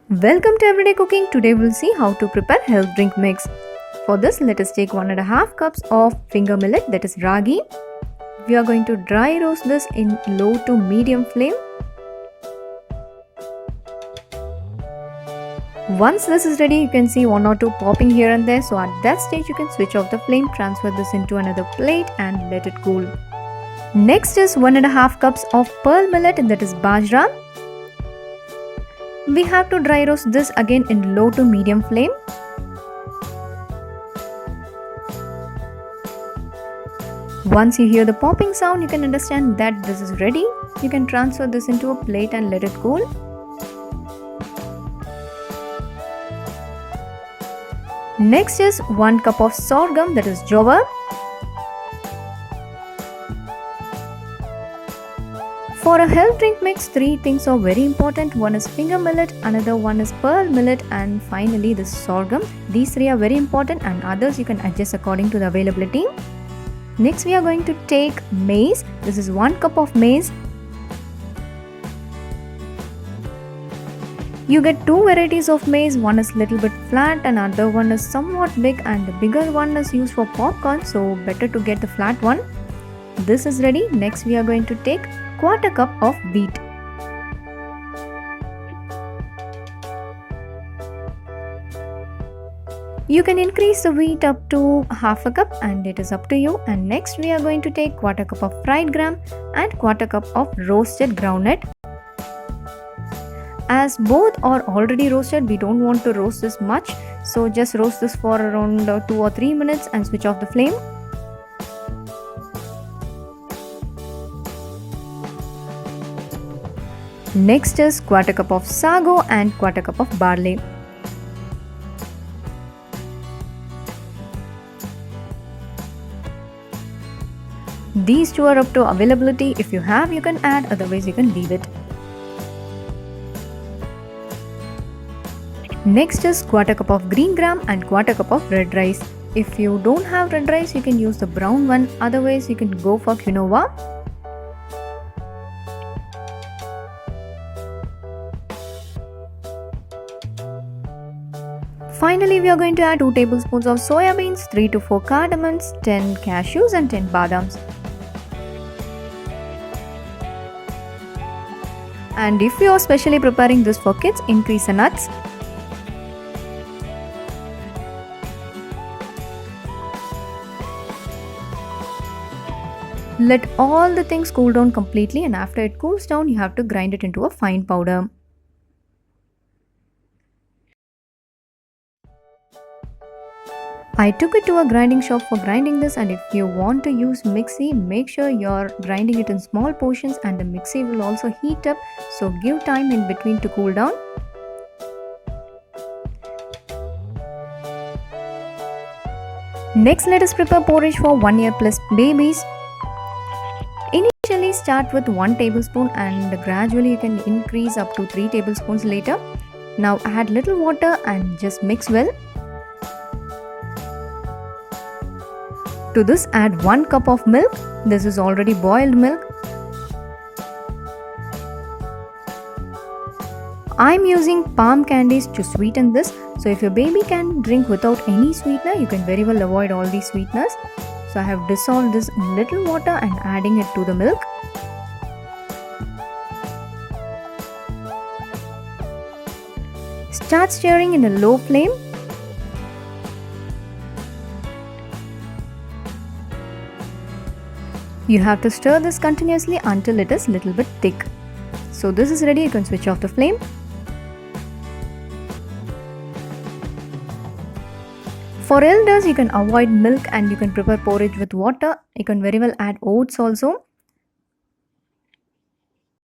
Welcome to Everyday Cooking. Today we'll see how to prepare health drink mix. For this, let us take 1.5 cups of finger millet, that is Ragi. We are going to dry roast this in low to medium flame. Once this is ready, you can see one or two popping here and there. So at that stage, you can switch off the flame, transfer this into another plate and let it cool. Next is 1.5 cups of pearl millet, and that is Bajra. We have to dry roast this again in low to medium flame. Once you hear the popping sound, you can understand that this is ready. You can transfer this into a plate and let it cool. Next is 1 cup of sorghum, that is Jowar. For a health drink mix, 3 things are very important. One is finger millet, another one is pearl millet, and finally this sorghum. These 3 are very important, and others you can adjust according to the availability. Next we are going to take maize. This is 1 cup of maize. You get 2 varieties of maize. One is little bit flat and other one is somewhat big, and the bigger one is used for popcorn, so better to get the flat one. This is ready. Next we are going to take 1/4 cup of wheat. You can increase the wheat up to 1/2 cup, and it is up to you. And next we are going to take 1/4 cup of fried gram and 1/4 cup of roasted groundnut. As both are already roasted, we don't want to roast this much, so just roast this for around 2 or 3 minutes and switch off the flame. Next is 1/4 cup of sago and 1/4 cup of barley. These 2 are up to availability. If you have, you can add, otherwise you can leave it. Next is 1/4 cup of green gram and 1/4 cup of red rice. If you don't have red rice, you can use the brown one, otherwise you can go for quinoa. Finally, we are going to add 2 tablespoons of soya beans, 3 to 4 cardamoms, 10 cashews and 10 badams. And if you are specially preparing this for kids, increase the nuts. Let all the things cool down completely, and after it cools down, you have to grind it into a fine powder. I took it to a grinding shop for grinding this, and if you want to use mixie, make sure you're grinding it in small portions, and the mixie will also heat up, so give time in between to cool down. Next, let us prepare porridge for 1 year plus babies. Initially start with 1 tablespoon and gradually you can increase up to 3 tablespoons later. Now add little water and just mix well. To this add 1 cup of milk. This is already boiled milk. I'm using palm candies to sweeten this. So if your baby can drink without any sweetener, you can very well avoid all these sweeteners. So I have dissolved this in little water and adding it to the milk. Start stirring in a low flame. You have to stir this continuously until it is little bit thick. So this is ready, you can switch off the flame. For elders, you can avoid milk and you can prepare porridge with water. You can very well add oats also.